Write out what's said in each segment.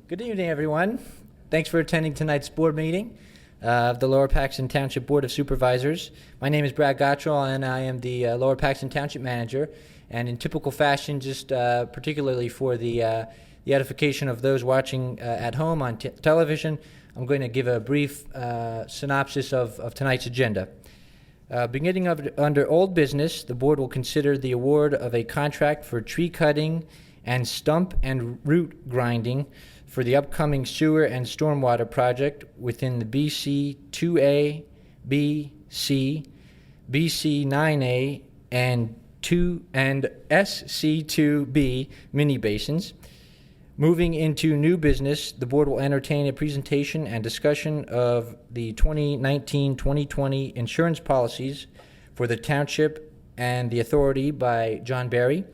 Good evening, everyone. Thanks for attending tonight's board meeting of the Lower Paxton Township Board of Supervisors. My name is Brad Gottrell, and I am the Lower Paxton Township Manager. And in typical fashion, just particularly for the edification of those watching at home on television, I'm going to give a brief synopsis of tonight's agenda. Beginning under old business, the board will consider the award of a contract for tree cutting and stump and root grinding for the upcoming sewer and stormwater project within the BC 2A, B, C, BC 9A, and SC2B mini basins. Moving into new business, the board will entertain a presentation and discussion of the 2019-2020 insurance policies for the township and the authority by John Barry.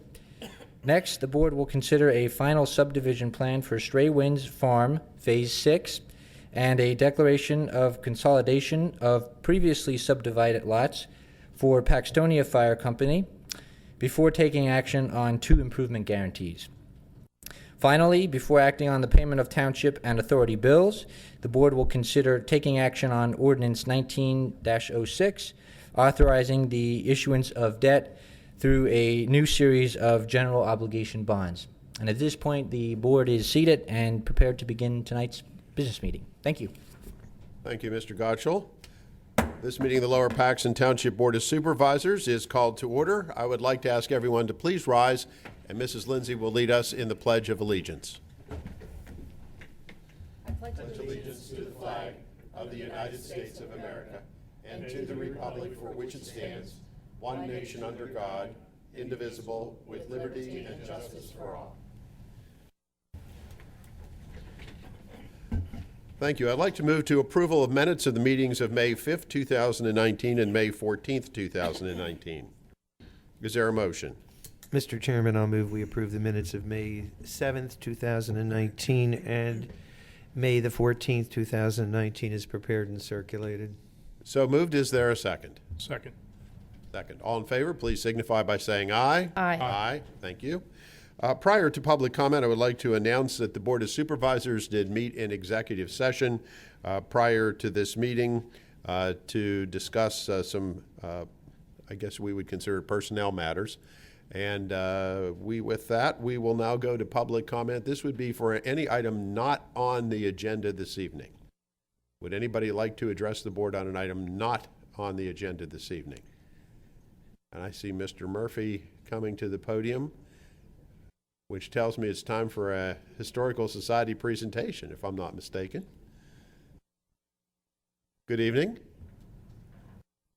Next, the board will consider a final subdivision plan for Stray Winds Farm, Phase 6, and a declaration of consolidation of previously subdivided lots for Paxtonia Fire Company before taking action on 2 improvement guarantees. Finally, before acting on the payment of township and authority bills, the board will consider taking action on Ordinance 19-06, authorizing the issuance of debt through a new series of general obligation bonds. And at this point, the board is seated and prepared to begin tonight's business meeting. Thank you. Thank you, Mr. Gottrell. This meeting of the Lower Paxton Township Board of Supervisors is called to order. I would like to ask everyone to please rise, and Mrs. Lindsay will lead us in the Pledge of Allegiance. I pledge allegiance to the flag of the United States of America and to the republic for which it stands, one nation under God, indivisible, with liberty and justice for all. Thank you. I'd like to move to approval of minutes of the meetings of May 5th, 2019 and May 14th, 2019. Is there a motion? Mr. Chairman, I'll move we approve the minutes of May 7th, 2019 and May the 14th, 2019 is prepared and circulated. So moved. Is there a second? Second. Second. All in favor, please signify by saying aye. Aye. Aye. Thank you. Prior to public comment, I would like to announce that the Board of Supervisors did meet in executive session prior to this meeting to discuss some, I guess we would consider personnel matters. And with that, we will now go to public comment. This would be for any item not on the agenda this evening. Would anybody like to address the board on an item not on the agenda this evening? And I see Mr. Murphy coming to the podium, which tells me it's time for a Historical Society presentation, if I'm not mistaken. Good evening.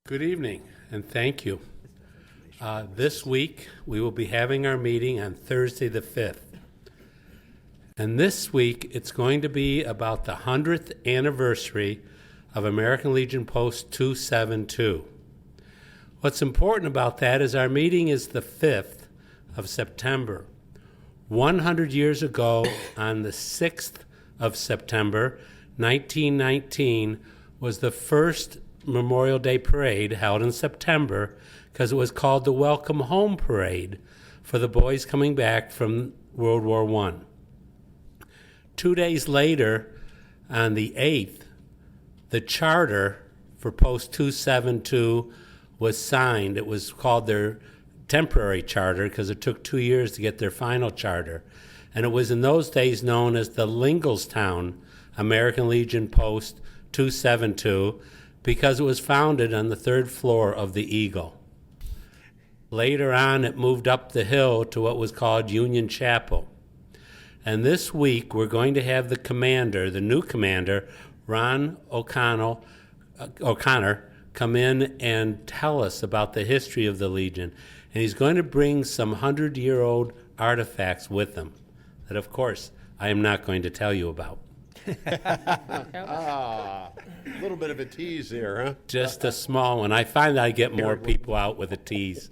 Good evening, and thank you. This week, we will be having our meeting on Thursday the 5th. And this week, it's going to be about the 100th anniversary of American Legion Post 272. What's important about that is our meeting is the 5th of September. 100 years ago, on the 6th of September, 1919, was the first Memorial Day parade held in September because it was called the Welcome Home Parade for the boys coming back from World War I. 2 days later, on the 8th, the charter for Post 272 was signed. It was called their temporary charter because it took 2 years to get their final charter. And it was in those days known as the Linglestown American Legion Post 272 because it was founded on the 3rd floor of the Eagle. Later on, it moved up the hill to what was called Union Chapel. And this week, we're going to have the commander, the new commander, Ron O'Connor, come in and tell us about the history of the Legion. And he's going to bring some 100-year-old artifacts with him that, of course, I am not going to tell you about. A little bit of a tease here, huh? Just a small one. I find that I get more people out with a tease.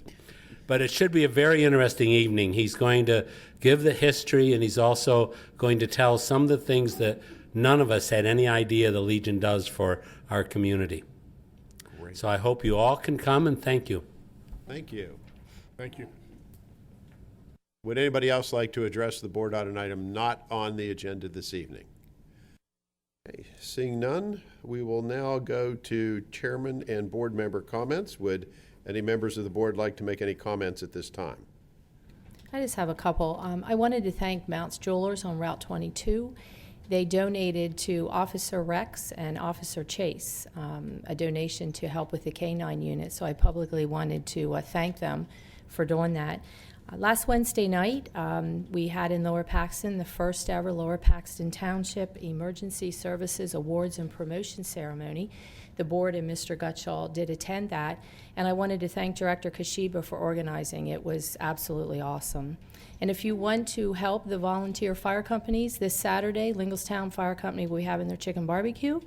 But it should be a very interesting evening. He's going to give the history, and he's also going to tell some of the things that none of us had any idea the Legion does for our community. Great. So I hope you all can come, and thank you. Thank you. Thank you. Would anybody else like to address the board on an item not on the agenda this evening? Okay, seeing none, we will now go to chairman and board member comments. Would any members of the board like to make any comments at this time? I just have a couple. I wanted to thank Mounts Jewelers on Route 22. They donated to Officer Rex and Officer Chase, a donation to help with the K-9 unit, so I publicly wanted to thank them for doing that. Last Wednesday night, we had in Lower Paxton the first ever Lower Paxton Township Emergency Services Awards and Promotion Ceremony. The board and Mr. Gutschall did attend that, and I wanted to thank Director Kashiba for organizing. It was absolutely awesome. And if you want to help the volunteer fire companies, this Saturday, Linglestown Fire Company will be having their chicken barbecue,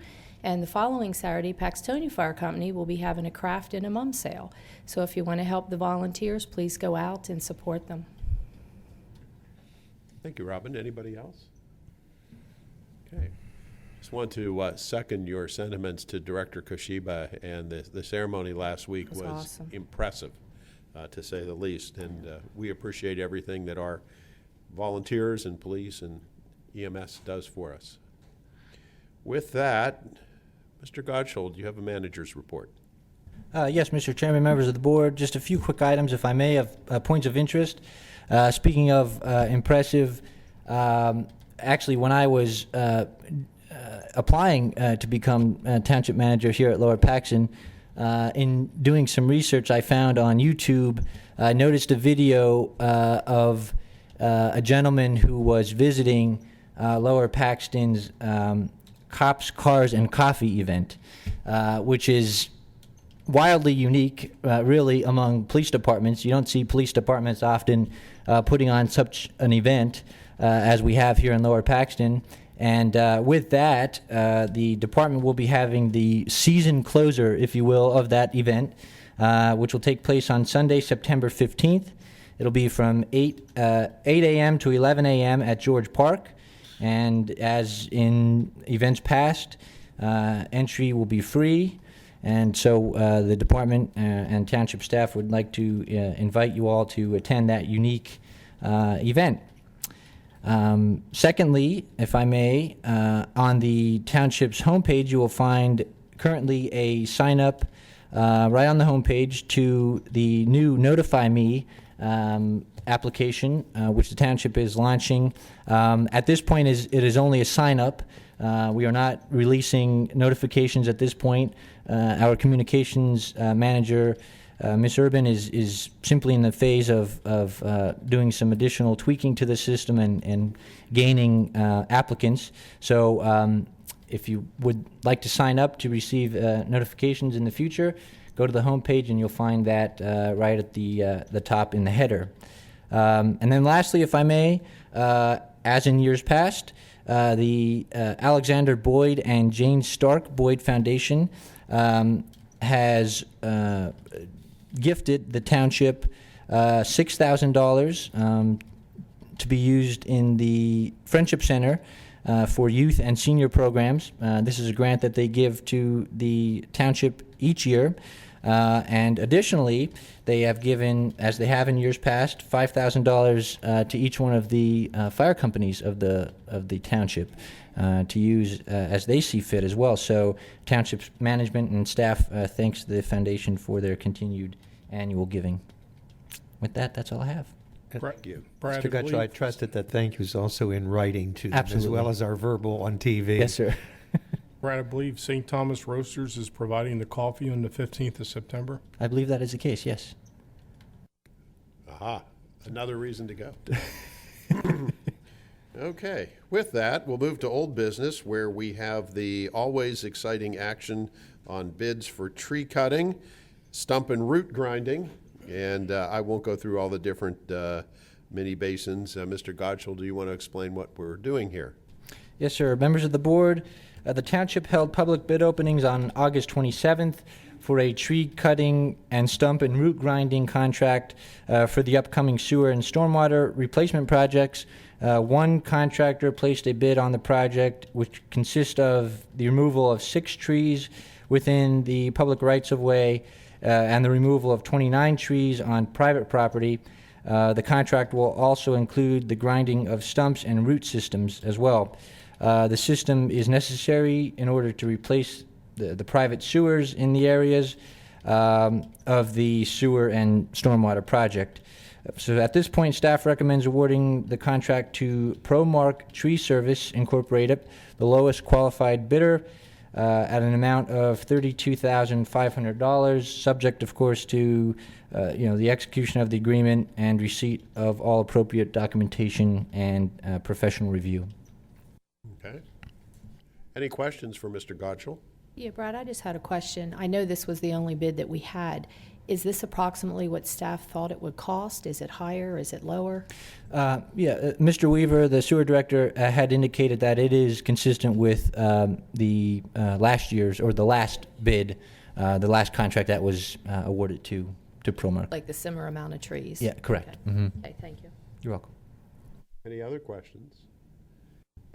and the following Saturday, Paxtonia Fire Company will be having a craft and a mum sale. So if you want to help the volunteers, please go out and support them. Thank you, Robin. Anybody else? Okay. Just want to second your sentiments to Director Koshiba, and the ceremony last week was awesome. Impressive, to say the least. And we appreciate everything that our volunteers and police and EMS does for us. With that, Mr. Godshall, do you have a manager's report? Yes, Mr. Chairman, members of the board, just a few quick items, if I may, of points of interest. Speaking of impressive, actually, when I was applying to become township manager here at Lower Paxton, in doing some research I found on YouTube, I noticed a video of a gentleman who was visiting Lower Paxton's Cops, Cars, and Coffee event, which is wildly unique, really, among police departments. You don't see police departments often putting on such an event as we have here in Lower Paxton. And with that, the department will be having the season closer, if you will, of that event, which will take place on Sunday, September 15th. It'll be from 8 a.m. to 11 a.m. at George Park. And as in events past, entry will be free. And so the department and township staff would like to invite you all to attend that unique event. Secondly, if I may, on the township's homepage, you will find currently a sign-up right on the homepage to the new Notify Me application, which the township is launching. At this point, it is only a sign-up. We are not releasing notifications at this point. Our communications manager, Ms. Urban, is simply in the phase of doing some additional tweaking to the system and gaining applicants. So if you would like to sign up to receive notifications in the future, go to the homepage and you'll find that right at the top in the header. And then lastly, if I may, as in years past, the Alexander Boyd and Jane Stark Boyd Foundation has gifted the township $6,000 to be used in the Friendship Center for youth and senior programs. This is a grant that they give to the township each year. And additionally, they have given, as they have in years past, $5,000 to each one of the fire companies of the township to use as they see fit as well. So township management and staff thanks the foundation for their continued annual giving. With that, that's all I have. Thank you. Mr. Brad, Gutschall, I trust that thank you is also in writing to them, Absolutely. as well as our verbal on TV. Yes, sir. Brad, I believe St. Thomas Roasters is providing the coffee on the 15th of September. I believe that is the case, yes. Aha, another reason to go. Okay, with that, we'll move to old business, where we have the always exciting action on bids for tree cutting, stump and root grinding, and I won't go through all the different mini basins. Mr. Godshall, do you want to explain what we're doing here? Yes, sir. Members of the board, the township held public bid openings on August 27th for a tree cutting and stump and root grinding contract for the upcoming sewer and stormwater replacement projects. One contractor placed a bid on the project, which consists of the removal of 6 trees within the public rights-of-way and the removal of 29 trees on private property. The contract will also include the grinding of stumps and root systems as well. The system is necessary in order to replace the private sewers in the areas of the sewer and stormwater project. So at this point, staff recommends awarding the contract to Promark Tree Service Incorporated, the lowest qualified bidder, at an amount of $32,500, subject, of course, to the execution of the agreement and receipt of all appropriate documentation and professional review. Okay. Any questions for Mr. Gottschall? Yeah, Brad, I just had a question. I know this was the only bid that we had. Is this approximately what staff thought it would cost? Is it higher? Is it lower? Mr. Weaver, the sewer director, had indicated that it is consistent with the last year's, or the last bid, the last contract that was awarded to Promark. Like the similar amount of trees? Yeah, correct. Okay. Mhm. Okay, thank you. You're welcome. Any other questions?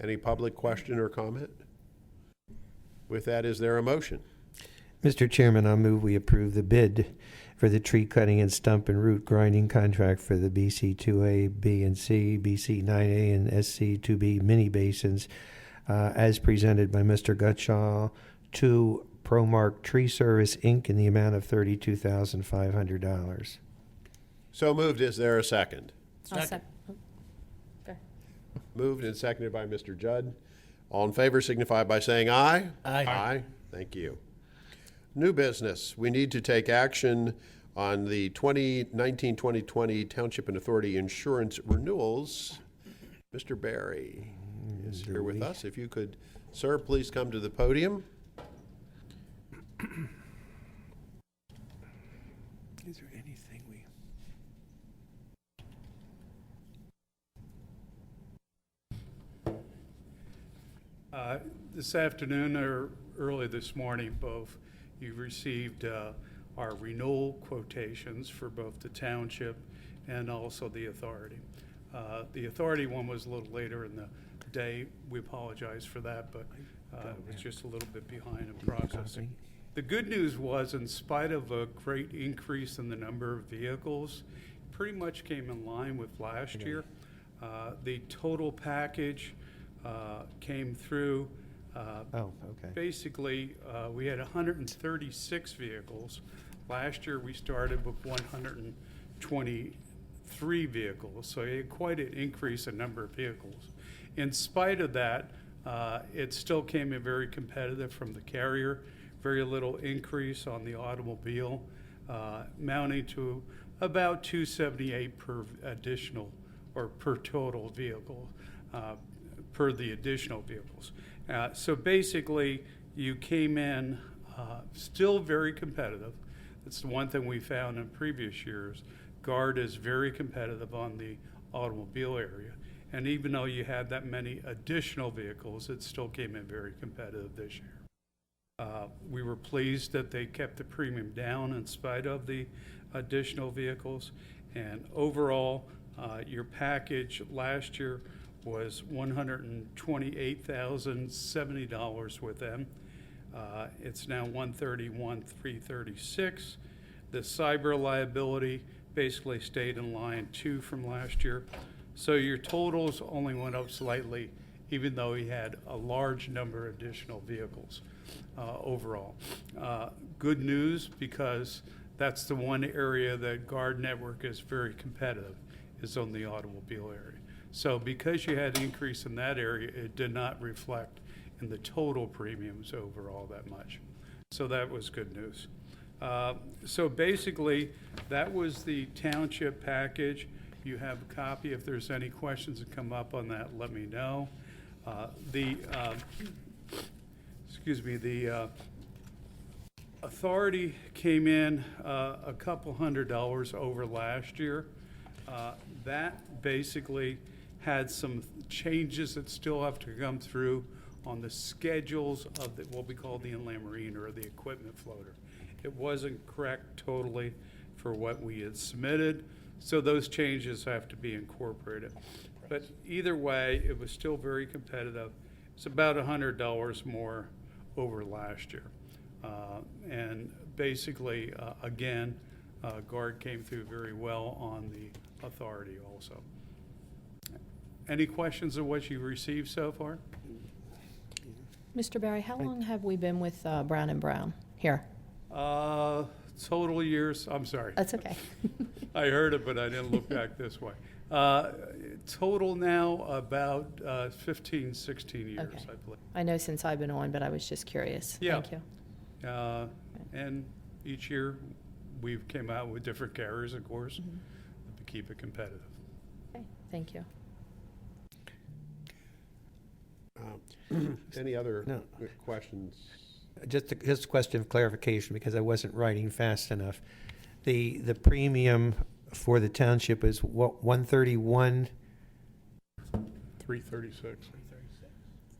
Any public question or comment? With that, is there a motion? Mr. Chairman, I move we approve the bid for the tree cutting and stump and root grinding contract for the BC 2A, B and C, BC 9A, and SC 2B mini basins as presented by Mr. Gottschall to Promark Tree Service, Inc. in the amount of $32,500. So moved. Is there a second? Okay. Moved and seconded by Mr. Judd. All in favor signify by saying aye. Aye. Aye. Thank you. New business. We need to take action on the 2019-2020 Township and Authority insurance renewals. Mr. Barry is here with us. If you could, sir, please come to the podium. Is there anything we... This afternoon or early this morning, both, you received our renewal quotations for both the township and also the authority. The authority one was a little later in the day. We apologize for that, but it was just a little bit behind in processing. The good news was, in spite of a great increase in the number of vehicles, pretty much came in line with last year. The total package came through. Basically, we had 136 vehicles. Last year, we started with 123 vehicles, so it had quite an increase in number of vehicles. In spite of that, it still came in very competitive from the carrier. Very little increase on the automobile, mounting to about $278 per additional, or per total vehicle, per the additional vehicles. So basically, you came in still very competitive. That's the one thing we found in previous years. Guard is very competitive on the automobile area. And even though you had that many additional vehicles, it still came in very competitive this year. We were pleased that they kept the premium down in spite of the additional vehicles. And overall, your package last year was $128,070 with them. It's now $131,336. The cyber liability basically stayed in line too from last year. So your totals only went up slightly, even though we had a large number of additional vehicles overall. Good news, because that's the one area that Guard Network is very competitive, is on the automobile area. So because you had an increase in that area, it did not reflect in the total premiums overall that much. So that was good news. So basically, that was the township package. You have a copy. If there's any questions that come up on that, let me know. The authority came in a couple $100 over last year. That basically had some changes that still have to come through on the schedules of what we call the inland marine, or the equipment floater. It wasn't correct totally for what we had submitted, so those changes have to be incorporated. But either way, it was still very competitive. It's about $100 more over last year. And basically, again, Guard came through very well on the authority also. Any questions of what you've received so far? Mr. Barry, how long have we been with Brown and Brown here? Total years, I'm sorry. That's okay. I heard it, but I didn't look back this way. Total now about 15, 16 years, Okay. I believe. I know since I've been on, but I was just curious. Yeah. Thank you. And each year, we've came out with different carriers, of course, to keep it competitive. Okay, thank you. Any other No. questions? Just a question of clarification, because I wasn't writing fast enough. The premium for the township is what, 131, 336.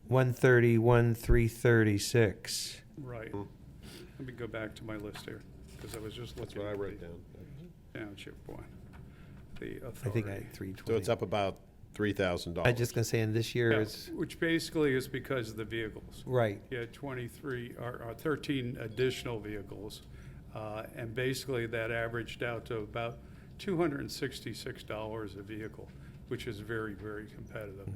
131, 336. Right. Let me go back to my list here, because I was just That's looking what I at wrote the down. township one, the I authority. think I had 320. So it's up about $3,000. I was just going to say, and this year Yeah, is, which basically is because of the vehicles. right. You had 23, or 13 additional vehicles, and basically that averaged out to about $266 a vehicle, which is very, very competitive.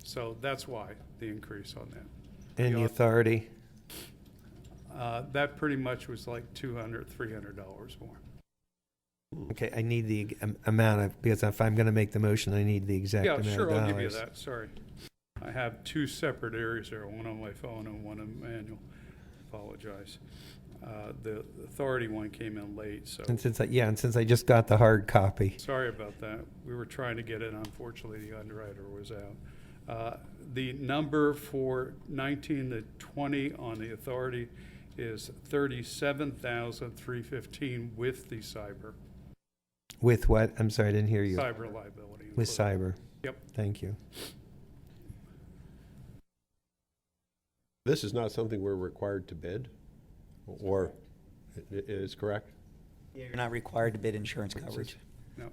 So that's why the increase on that. And the authority? That pretty much was like $200, $300 more. Okay, I need the amount of, because if I'm going to make the motion, I need the exact Yeah, amount of sure, dollars. I'll give you that, sorry. I have two separate areas there, one on my phone and one on manual. Apologize. The authority one came in late, so And since I just got the hard copy. sorry about that. We were trying to get it, unfortunately, the underwriter was out. The number for 19 to 20 on the authority is $37,315 with the cyber With what? I'm sorry, I didn't hear you. liability. With included. cyber. Yep. Thank you. This is not something we're required to bid, or it is correct? Yeah, you're not required to bid insurance coverage. No.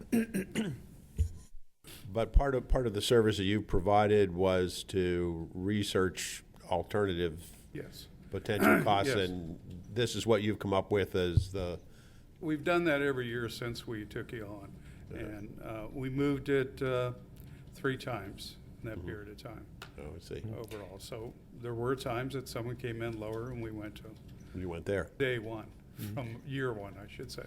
But part of the service that you provided was to research alternative Yes. potential costs, Yes. and this is what you've come up with as the, We've done that every year since we took you on. And we moved it 3 times in that period of time oh, I see, overall. So there were times that someone came in lower and we went to you went there. day one, from year one, I should say.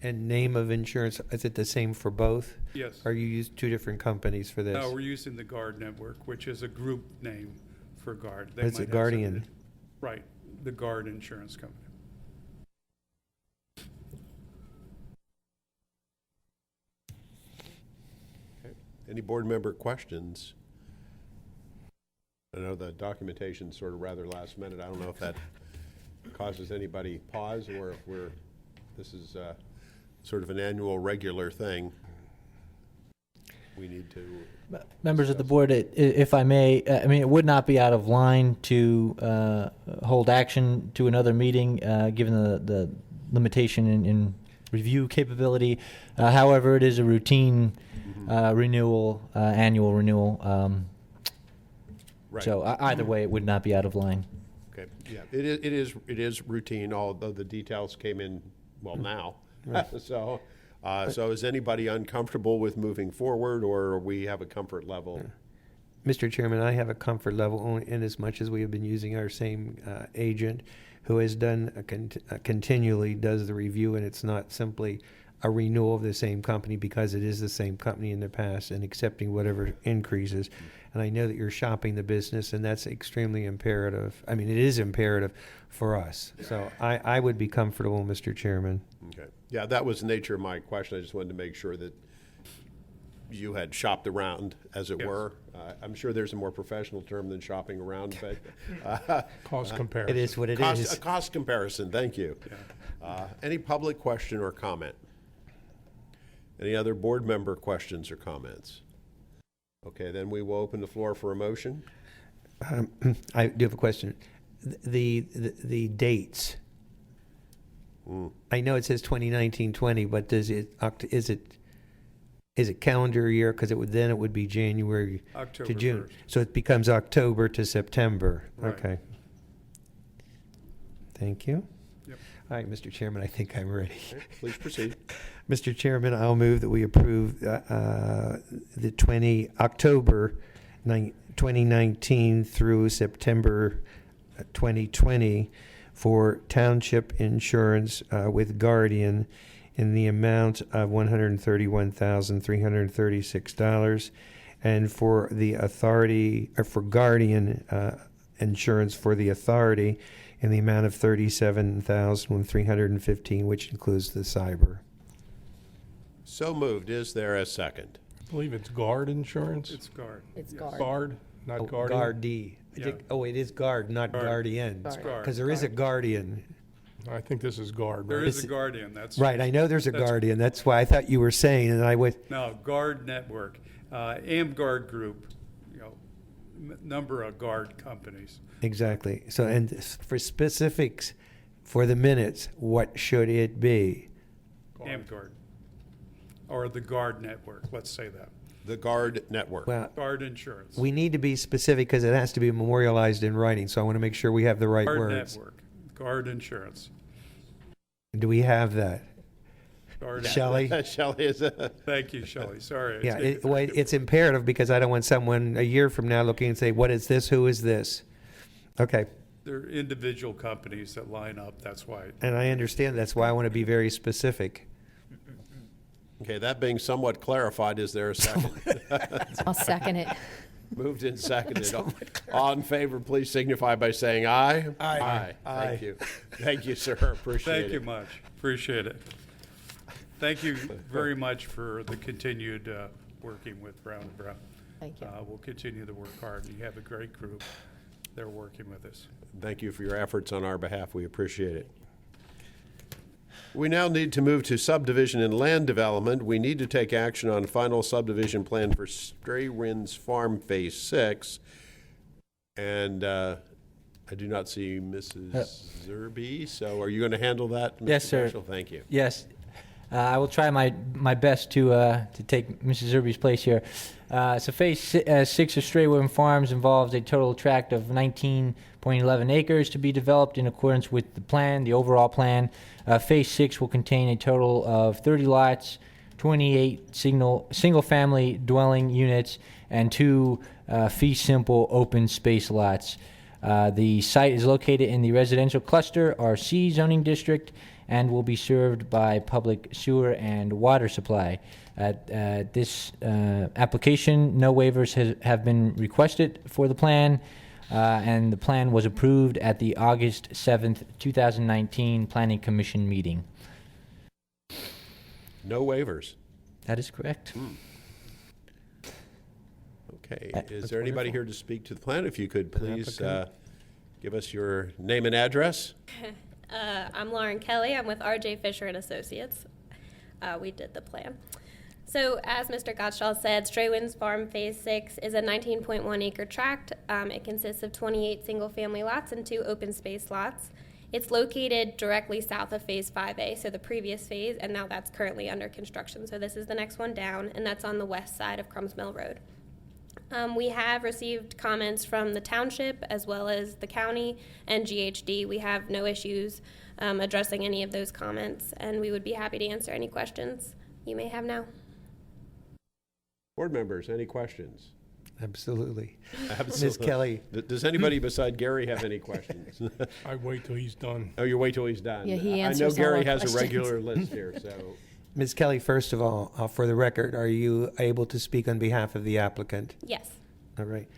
And name of insurance, is it the same for both? Yes. Or you use two different companies for this? No, we're using the Guard Network, which is a group name for Guard. They It's a might have Guardian. something- Right, the Guard Insurance Company. Any board member questions? I know the documentation's sort of rather last minute. I don't know if that causes anybody pause or if this is sort of an annual regular thing. We need to, Members of the board, if I may, I mean, it would not be out of line to hold action to another meeting, given the limitation in review capability. However, it is a routine renewal, annual renewal. right. So either way, it would not be out of line. Okay, yeah, it is routine, although the details came in, well, now. So, so is anybody uncomfortable with moving forward, or we have a comfort level? Mr. Chairman, I have a comfort level only in as much as we have been using our same agent who has done continually does the review, and it's not simply a renewal of the same company because it is the same company in the past and accepting whatever increases. And I know that you're shopping the business, and that's extremely imperative. I mean, it is imperative for us. So I would be comfortable, Mr. Chairman. Okay, yeah, that was the nature of my question. I just wanted to make sure that you had shopped around, as it Yes. were. I'm sure there's a more professional term than shopping around, but Cost comparison. It is what it cost, is. a cost comparison, thank you. Any public question or comment? Any other board member questions or comments? Okay, then we will open the floor for a motion. I do have a question. The dates. I know it says 2019-20, but is it calendar year? Because it would be January October to June. 1st. So it becomes October to September. Right. Okay. Thank you. Yep. All right, Mr. Chairman, I think I'm ready. Okay, please proceed. Mr. Chairman, I'll move that we approve the October 2019 through September 2020 for township insurance with Guardian in the amount of $131,336, and for the authority, or for Guardian insurance for the authority in the amount of $37,315, which includes the cyber. So moved. Is there a second? I believe it's Guard Insurance. It's guard. It's Yes. Guard. Guard, not Guardian. Guardi. Yeah. Oh, it is Guard, not Guard. Guardian. Guard. Guard. Because there is a Guardian. I think this is Guard, There right? is a guardian, that's. Right, I know there's a That's- Guardian. That's why I thought you were saying, and I would, No, Guard Network, AmGuard Group, number of guard companies. exactly. So, and for specifics for the minutes, what should it be? AmGuard. Or the Guard Network, let's say that. The Guard Network. Well, Guard Insurance. we need to be specific because it has to be memorialized in writing, so I want to make sure we have the right Guard words. Network, Guard Insurance. Do we have that? Guard. Shelley? Shelley is a, Thank you, Shelley, sorry. I Yeah, take it well, back. it's imperative because I don't want someone a year from now looking and say, what is this? Who is this? Okay, They're individual companies that line up, that's why. and I understand that's why I want to be very specific. okay, that being somewhat clarified, is there a second? I'll second it. Moved and seconded. All in favor, please signify by saying aye. Aye. Thank you. Thank you, sir. Appreciate it. Thank you much, appreciate it. Thank you very much for the continued working with Brown & Brown. Thank you. We'll continue to work hard. You have a great group. They're working with us. Thank you for your efforts on our behalf. We appreciate it. We now need to move to subdivision and land development. We need to take action on final subdivision plan for Stray Winds Farm Phase 6. And I do not see Mrs. Zerby, so are you going to handle that, Mr. Yes, sir. Marshall? Thank you. Yes, I will try my best to take Mrs. Zerby's place here. So Phase 6 of Stray Wind Farms involves a total tract of 19.11 acres to be developed in accordance with the plan, the overall plan. Phase 6 will contain a total of 30 lots, 28 single-family dwelling units, and 2 fee simple open space lots. The site is located in the residential cluster, RC zoning district, and will be served by public sewer and water supply. At this application, no waivers have been requested for the plan, and the plan was approved at the August 7th, 2019 Planning Commission meeting. No waivers. That is correct. Okay. That's Is there anybody here to speak to the plan? If you could please applicant. give us your name and address. I'm Lauren Kelly. I'm with RJ Fisher and Associates. We did the plan. So as Mr. Gottschall said, Stray Winds Farm Phase 6 is a 19.1 acre tract. It consists of 28 single-family lots and 2 open space lots. It's located directly south of Phase 5A, so the previous phase, and now that's currently under construction. So this is the next one down, and that's on the west side of Crumbs Mill Road. We have received comments from the township as well as the county and GHD. We have no issues addressing any of those comments, and we would be happy to answer any questions you may have now. Board members, any questions? Absolutely. Absolutely. Ms. Kelly. Does anybody beside Gary have any questions? I wait till he's done. Oh, you wait till he's done. Yeah, he I know answers all Gary our has a questions. regular list here, so. Ms. Kelly, first of all, for the record, are you able to speak on behalf of the applicant? Yes. All right.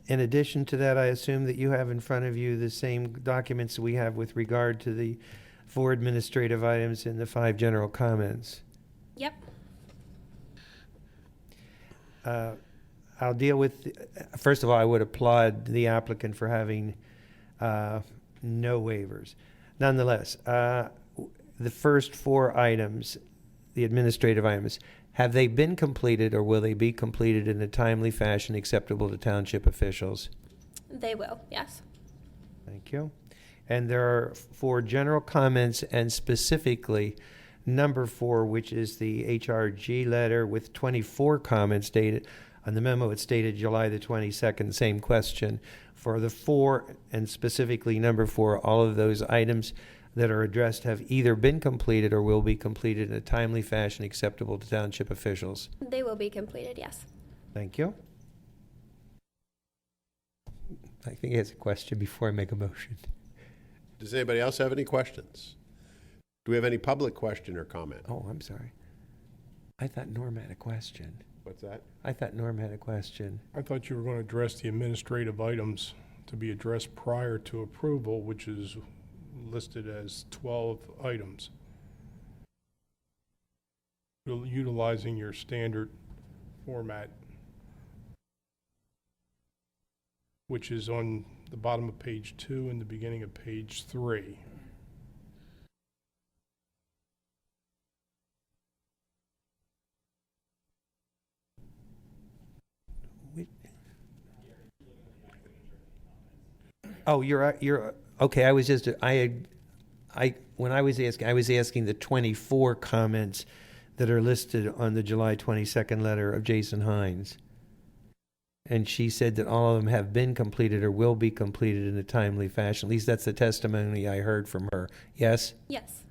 In addition to that, I assume that you have in front of you the same documents we have with regard to the 4 administrative items and the 5 general comments. Yep. I'll deal with, first of all, I would applaud the applicant for having no waivers. Nonetheless, the first 4 items, the administrative items, have they been completed or will they be completed in a timely fashion acceptable to township officials? They will, yes. Thank you. And there are 4 general comments and specifically number 4, which is the HRG letter with 24 comments dated. On the memo, it's dated July the 22nd, same question. For the 4 and specifically number 4, all of those items that are addressed have either been completed or will be completed in a timely fashion acceptable to township officials? They will be completed, yes. Thank you. I think he has a question before I make a motion. Does anybody else have any questions? Do we have any public question or comment? Oh, I'm sorry. I thought Norm had a question. What's that? I thought Norm had a question. I thought you were going to address the administrative items to be addressed prior to approval, which is listed as 12 items. Utilizing your standard format, which is on the bottom of page 2 and the beginning of page 3. Oh, you're okay. I was just when I was asking the 24 comments that are listed on the July 22nd letter of Jason Hines, and she said that all of them have been completed or will be completed in a timely fashion. At least that's the testimony I heard from her. Yes. Yes.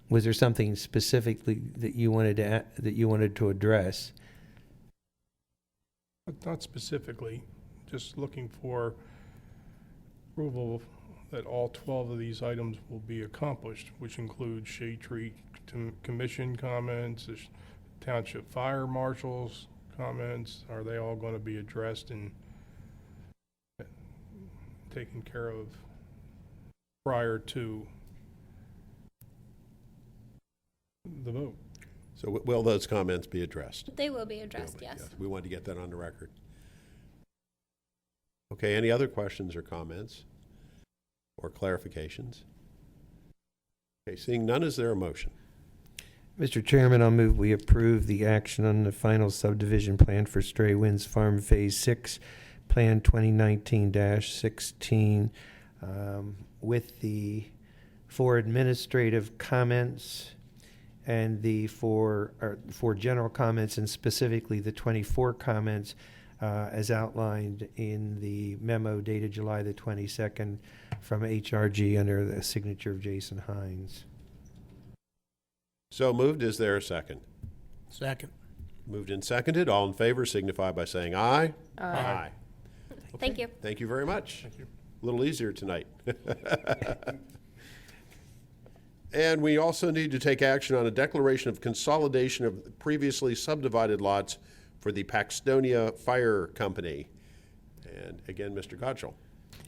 Was there something specifically that you wanted to address? Not specifically, just looking for approval that all 12 of these items will be accomplished, which include Shade Tree Commission comments, the Township Fire Marshal's comments. Are they all going to be addressed and taken care of prior to the vote? So will those comments be addressed? They will be addressed, yes. We wanted to get that on the record. Okay, any other questions or comments or clarifications? Okay, seeing none, is there a motion? Mr. Chairman, I'll move we approve the action on the final subdivision plan for Stray Winds Farm Phase 6, Plan 2019-16, with the 4 administrative comments and the 4 general comments, and specifically the 24 comments as outlined in the memo dated July the 22nd from HRG under the signature of Jason Hines. So moved. Is there a second? Second. Moved and seconded. All in favor signify by saying aye. Aye. Thank you. Thank you very much. Thank you. A little easier tonight. And we also need to take action on a declaration of consolidation of previously subdivided lots for the Paxtonia Fire Company. And again, Mr. Gottschall.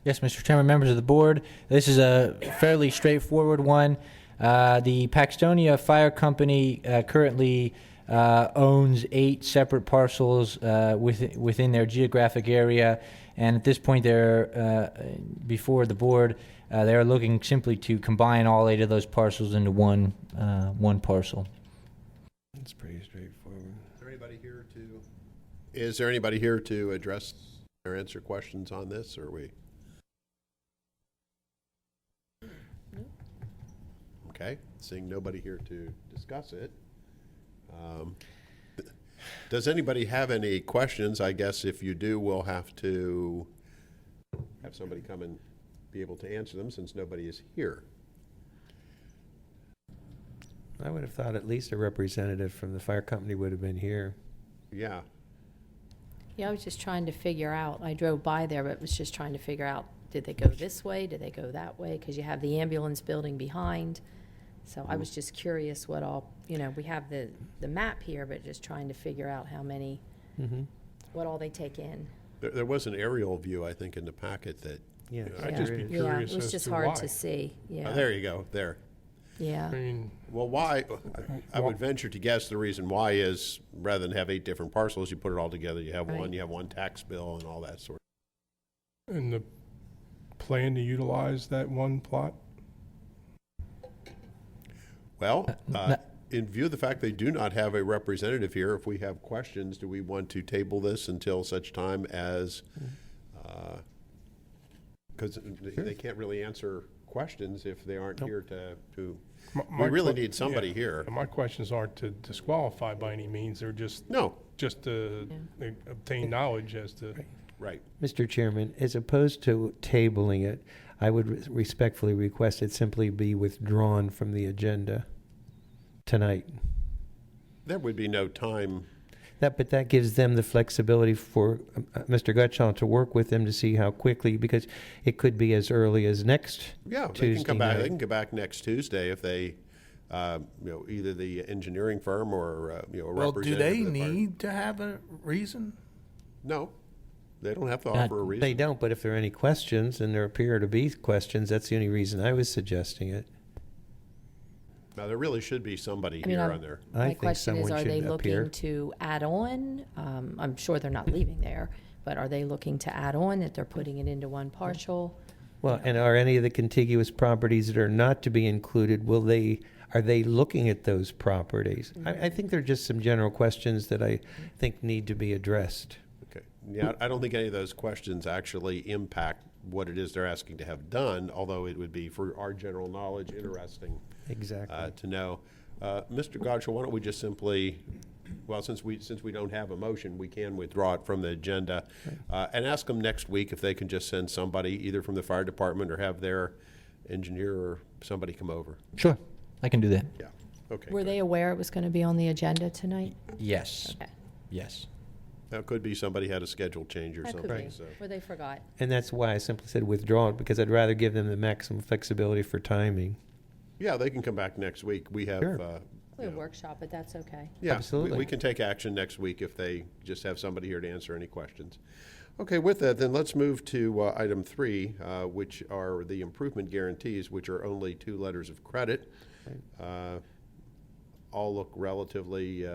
Yes, Mr. Chairman, members of the board, this is a fairly straightforward one. The Paxtonia Fire Company currently owns 8 separate parcels within their geographic area, and at this point they're before the board. They're looking simply to combine all 8 of those parcels into one parcel. That's pretty straightforward. Is there anybody here to address or answer questions on this, or are we? Okay, seeing nobody here to discuss it. Does anybody have any questions? I guess if you do, we'll have to have somebody come and be able to answer them since nobody is here. I would have thought at least a representative from the fire company would have been here. Yeah. Yeah, I was just trying to figure out, I drove by there, but was just trying to figure out, did they go this way? Did they go that way? Because you have the ambulance building behind. So I was just curious what all, we have the map here, but just trying to figure out how many, what all they take in. There was an aerial view, I think, in the packet that. Yeah. I'd just be Yeah, curious it was as just to hard why. to see, Oh, yeah. there you go. There. Yeah. I mean, Well, why? I would venture to guess the reason why is rather than have 8 different parcels, you put it all together. You have Right. one. You have one tax bill and all that sort. and the plan to utilize that one plot? Well, in view of the fact they do not have a representative here, if we have questions, do we want to table this until such time as, because they can't really answer questions if they aren't here to we really need somebody here. And my questions aren't to disqualify by any means, they're just No, to obtain knowledge as to. right. Mr. Chairman, as opposed to tabling it, I would respectfully request it simply be withdrawn from the agenda tonight. There would be no time. But that gives them the flexibility for Mr. Gutschall to work with them to see how quickly, because it could be as early as next Yeah, they Tuesday can come back. night. They can come back next Tuesday if they, either the engineering firm or a Well, do representative. they of the party. need to have a reason? No, they don't have to Not- offer a reason. They don't, but if there are any questions, and there appear to be questions, that's the only reason I was suggesting it. Now, there really should be somebody I mean, here on there. I My think question is, someone are they should appear. looking to add on? I'm sure they're not leaving there, but are they looking to add on, that they're putting it into one partial? Well, and are any of the contiguous properties that are not to be included, are they looking at those properties? I think there are just some general questions that I think need to be addressed. Okay. Yeah, I don't think any of those questions actually impact what it is they're asking to have done, although it would be, for our general knowledge, interesting Exactly. to know. Mr. Godshall, why don't we just simply, well, since we don't have a motion, we can withdraw it from the agenda, and ask them next week if they can just send somebody, either from the fire department or have their engineer or somebody come over. Sure, I can do that. Yeah, okay. Were good. they aware it was going to be on the agenda tonight? Yes, Okay. yes. That could be somebody had a schedule change or That could something, be, so. or they forgot. And that's why I simply said withdraw it, because I'd rather give them the maximum flexibility for timing. Yeah, they can come back next week. We have, Sure. We you have know, workshop, but that's okay. yeah, Absolutely. we can take action next week if they just have somebody here to answer any questions. Okay, with that, then let's move to item 3, which are the improvement guarantees, which are only 2 letters of credit. All look relatively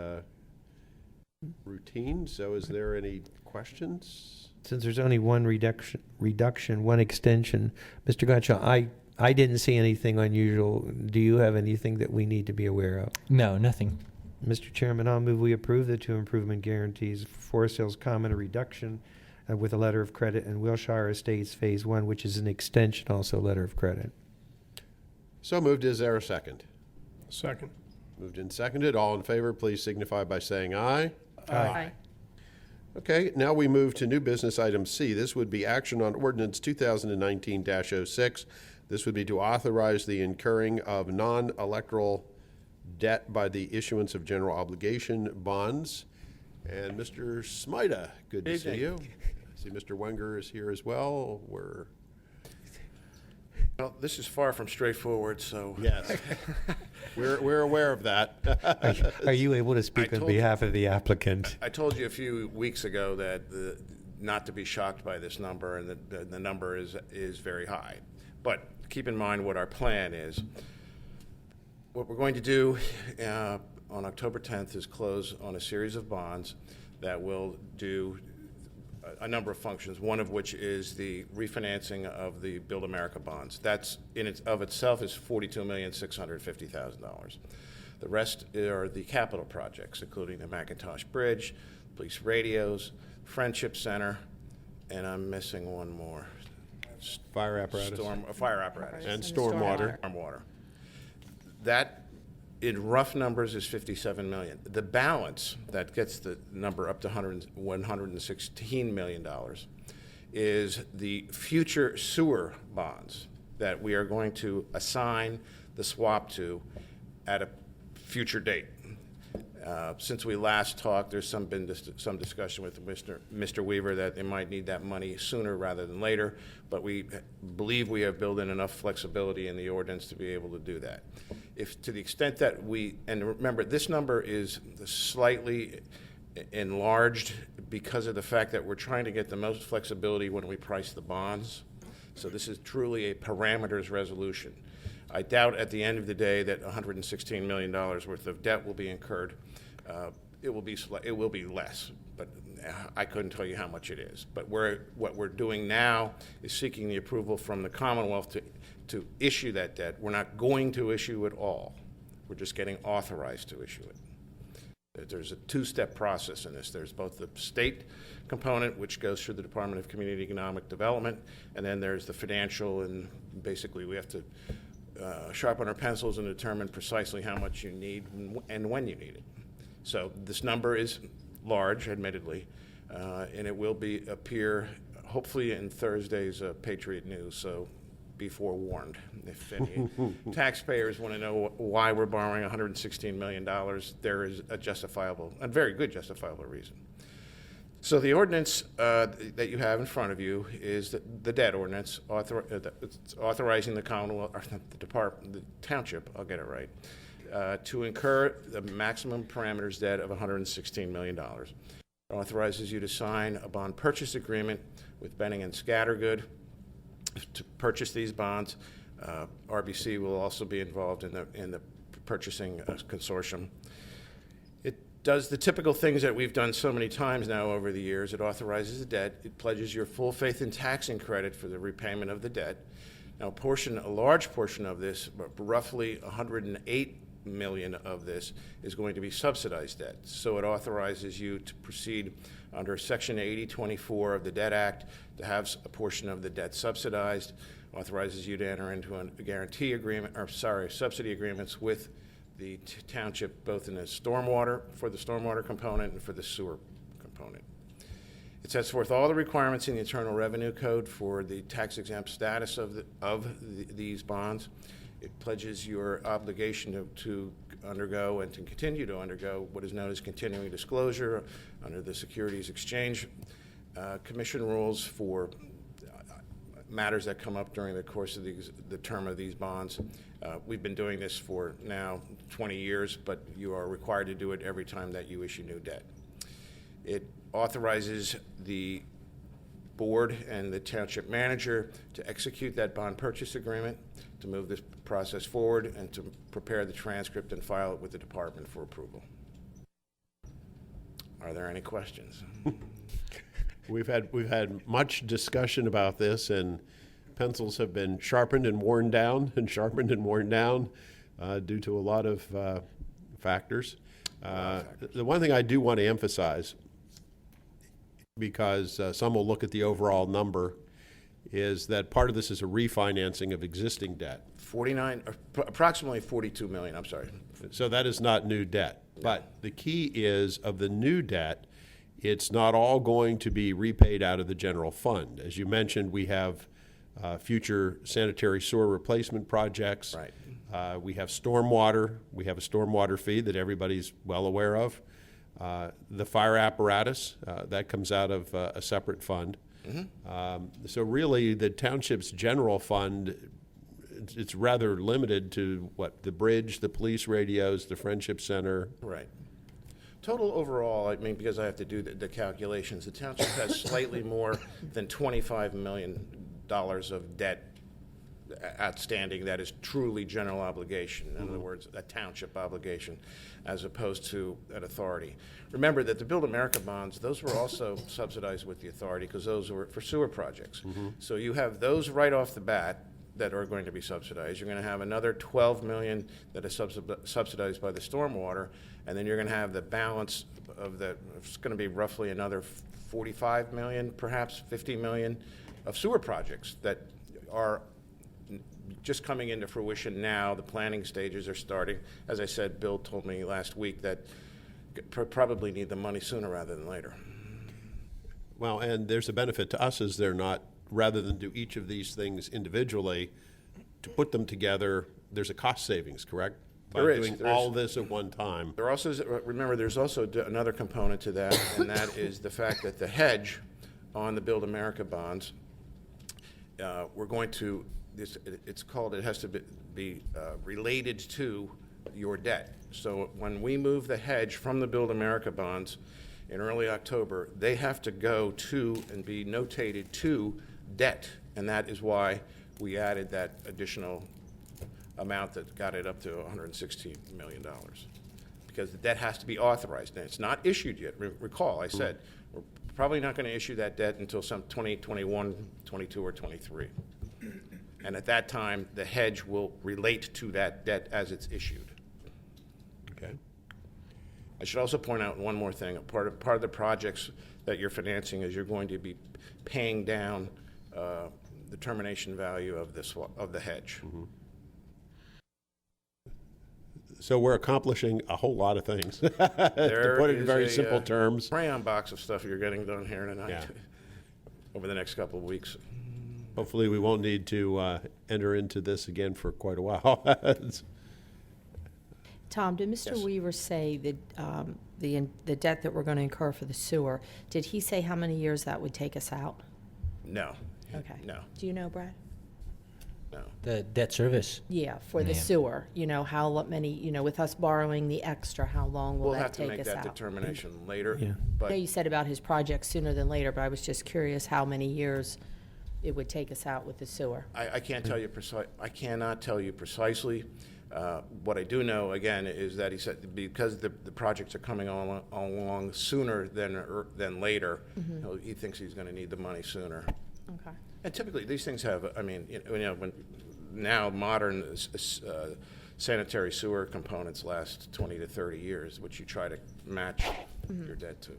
routine, so is there any questions? Since there's only one reduction, one extension, Mr. Gotcha, I didn't see anything unusual. Do you have anything that we need to be aware of? No, nothing. Mr. Chairman, I'll move we approve the 2 improvement guarantees for Forest Hills Common, a reduction with a letter of credit, and Wilshire Estates Phase 1, which is an extension, also letter of credit. So moved. Is there a second? Second. Moved and seconded. All in favor, please signify by saying aye. Aye. Okay, now we move to new business item C. This would be action on ordinance 2019-06. This would be to authorize the incurring of non-electoral debt by the issuance of general obligation bonds. And Mr. Smida, good to see you. I see Mr. Wenger is here as well. Well, this is far from straightforward, so. Yes, we're aware of that. Are you able to speak I on told- behalf of the applicant? I told you a few weeks ago that not to be shocked by this number, and the number is very high. But keep in mind what our plan is. What we're going to do on October 10th is close on a series of bonds that will do a number of functions, one of which is the refinancing of the Build America bonds. That's of itself is $42,650,000. The rest are the capital projects, including the McIntosh Bridge, police radios, Friendship Center, and I'm missing one more. Fire apparatus. Fire apparatus. And stormwater. Stormwater. That, in rough numbers, is $57 million. The balance, that gets the number up to $116 million, is the future sewer bonds that we are going to assign the swap to at a future date. Since we last talked, there's been some discussion with Mr. Weaver that they might need that money sooner rather than later, but we believe we have built in enough flexibility in the ordinance to be able to do that. If to the extent that and remember, this number is slightly enlarged because of the fact that we're trying to get the most flexibility when we price the bonds. So this is truly a parameters resolution. I doubt at the end of the day that $116 million worth of debt will be incurred. It will be less, but I couldn't tell you how much it is. But what we're doing now is seeking the approval from the Commonwealth to issue that debt. We're not going to issue it all. We're just getting authorized to issue it. There's a 2-step process in this. There's both the state component, which goes through the Department of Community Economic Development, and then there's the financial, and basically we have to sharpen our pencils and determine precisely how much you need and when you need it. So this number is large, admittedly, and it will appear hopefully in Thursday's Patriot News. So be forewarned. If any taxpayers want to know why we're borrowing $116 million, there is a justifiable, a very good justifiable reason. So the ordinance that you have in front of you is the debt ordinance it's authorizing the Commonwealth, or the department, the township, I'll get it right, to incur the maximum parameters debt of $116 million. It authorizes you to sign a bond purchase agreement with Benning and Scattergood to purchase these bonds. RBC will also be involved in the purchasing consortium. It does the typical things that we've done so many times now over the years. It authorizes the debt. It pledges your full faith and taxing credit for the repayment of the debt. Now, a large portion of this, roughly $108 million of this, is going to be subsidized debt. So it authorizes you to proceed under Section 8024 of the Debt Act to have a portion of the debt subsidized. Authorizes you to enter into a guarantee agreement, subsidy agreements with the township, both in the for the stormwater component and for the sewer component. It sets forth all the requirements in the Internal Revenue Code for the tax-exempt status of these bonds. It pledges your obligation to undergo and to continue to undergo what is known as continuing disclosure under the Securities Exchange Commission rules for matters that come up during the course of the term of these bonds. We've been doing this for now 20 years, but you are required to do it every time that you issue new debt. It authorizes the board and the township manager to execute that bond purchase agreement, to move this process forward, and to prepare the transcript and file it with the department for approval. Are there any questions? We've had much discussion about this, and pencils have been sharpened and worn down and sharpened and worn down due to a lot of factors. The one thing I do want to emphasize, because some will look at the overall number, is that part of this is a refinancing of existing debt. Approximately $42 million, I'm sorry. So that is not new debt. But the key is, of the new debt, it's not all going to be repaid out of the general fund. As you mentioned, we have future sanitary sewer replacement projects. Right. We have stormwater. We have a stormwater fee that everybody's well aware of. The fire apparatus, that comes out of a separate fund. Mm-hmm. So really, the township's general fund, it's rather limited to the bridge, the police radios, the Friendship Center. Right. Total overall, I mean, because I have to do the calculations, the township has slightly more than $25 million of debt outstanding that is truly general obligation. In other words, a township obligation, as opposed to an authority. Remember that the Build America bonds, those were also subsidized with the authority because those were for sewer projects. Mm-hmm. So you have those right off the bat that are going to be subsidized. You're going to have another $12 million that is subsidized by the stormwater, and then you're going to have the balance of it's going to be roughly another $45 million, perhaps $50 million of sewer projects that are just coming into fruition now. The planning stages are starting. As I said, Bill told me last week that probably need the money sooner rather than later. Well, and there's a benefit to us as they're not, rather than do each of these things individually, to put them together, there's a cost savings, correct? By doing all this at one time. Remember, there's also another component to that, and that is the fact that the hedge on the Build America bonds, we're going to, it has to be related to your debt. So when we move the hedge from the Build America bonds in early October, they have to go to and be notated to debt, and that is why we added that additional amount that got it up to $116 million, because the debt has to be authorized. And it's not issued yet. Recall, I said we're probably not going to issue that debt until some 2021, 22, or 23. And at that time, the hedge will relate to that debt as it's issued. Okay. I should also point out one more thing. Part of the projects that you're financing is you're going to be paying down the termination value of the hedge. Mm-hmm. So we're accomplishing a whole lot of things, to put it in very simple terms. Crayon box of stuff you're getting done here tonight over the next couple of weeks. Hopefully, we won't need to enter into this again for quite a while. Tom, did Mr. Yes. Weaver say that the debt that we're going to incur for the sewer, did he say how many years that would take us out? No. Okay. No, Do you know, Brad? no. The debt service. Yeah, for the Yeah. sewer, how many, with us borrowing the extra, how long will We'll that have to take make us that out? determination later. Yeah. I know But you said about his project sooner than later, but I was just curious how many years it would take us out with the sewer. I can't tell you I cannot tell you precisely. What I do know, again, is that he said because the projects are coming along sooner than later, he thinks he's going to need the money sooner. Okay. And typically, these things have, I mean, when now modern sanitary sewer components last 20 to 30 years, which you try to match your debt to.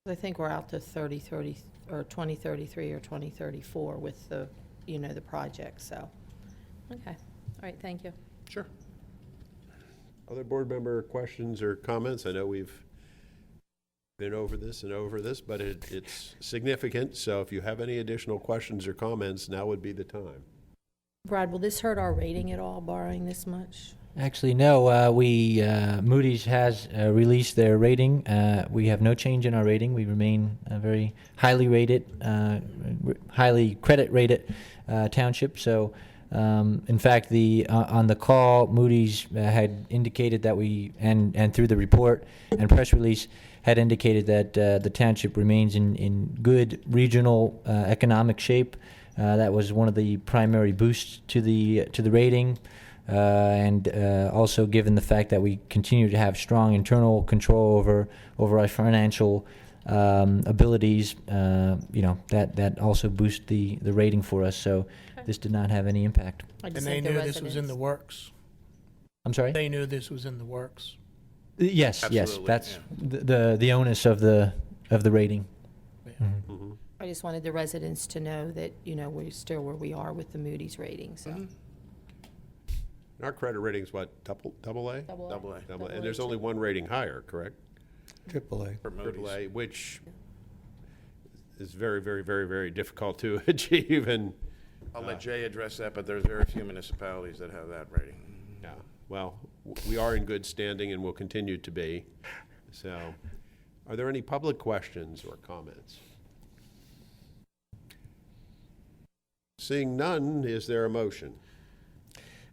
I think we're out to 2033 or 2034 with the, the project, so. Okay. All right, thank you. Sure. Other board member questions or comments? I know we've been over this, but it's significant, so if you have any additional questions or comments, now would be the time. Brad, will this hurt our rating at all, borrowing this much? Actually, no. Moody's has released their rating. We have no change in our rating. We remain very highly rated, highly credit rated township. So, in fact, on the call, Moody's had indicated that and through the report and press release, had indicated that the township remains in good regional economic shape. That was one of the primary boosts to the rating. And also given the fact that we continue to have strong internal control over our financial abilities, that also boosts the rating for us. So this did not have any impact. I just And they think the knew this was in the residents- works. I'm sorry? They knew this was in the works. Yes, Absolutely, that's the onus of the rating. Mhm. I just wanted the residents to know that, we're still where we are with the Moody's rating, so. Our credit rating's what, double A? Double A. Double A. And there's only one rating higher, correct? AAA. For Moody's. Triple A, which is very, very, very, very difficult to achieve, and, I'll let Jay address that, but there's very few municipalities that have that rating. yeah, well, we are in good standing and will continue to be. So, are there any public questions or comments? Seeing none, is there a motion?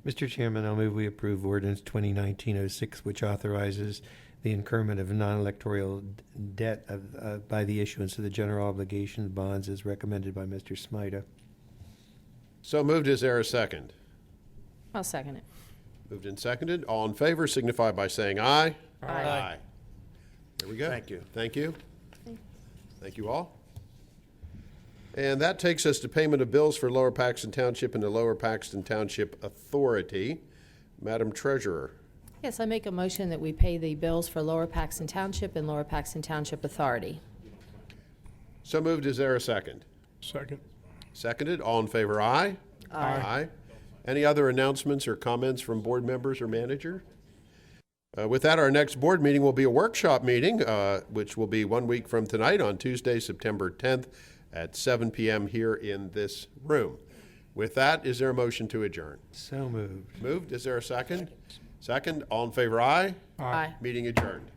Mr. Chairman, I'll move we approve ordinance 2019-06, which authorizes the incurrement of non-electoral debt by the issuance of the general obligation bonds as recommended by Mr. Smida. So moved, is there a second? I'll second it. Moved and seconded, all in favor signify by saying aye. Aye. There we go. Thank you. Thank you. Thank you all. And that takes us to payment of bills for Lower Paxton Township and the Lower Paxton Township Authority. Madam Treasurer. Yes, I make a motion that we pay the bills for Lower Paxton Township and Lower Paxton Township Authority. So moved, is there a second? Second. Seconded, all in favor, aye? Aye. Any other announcements or comments from board members or manager? With that, our next board meeting will be a workshop meeting, which will be 1 week from tonight on Tuesday, September 10th at 7 p.m. here in this room. With that, is there a motion to adjourn? So moved. Moved, is there a second? Second, all in favor, aye? Aye. Meeting adjourned.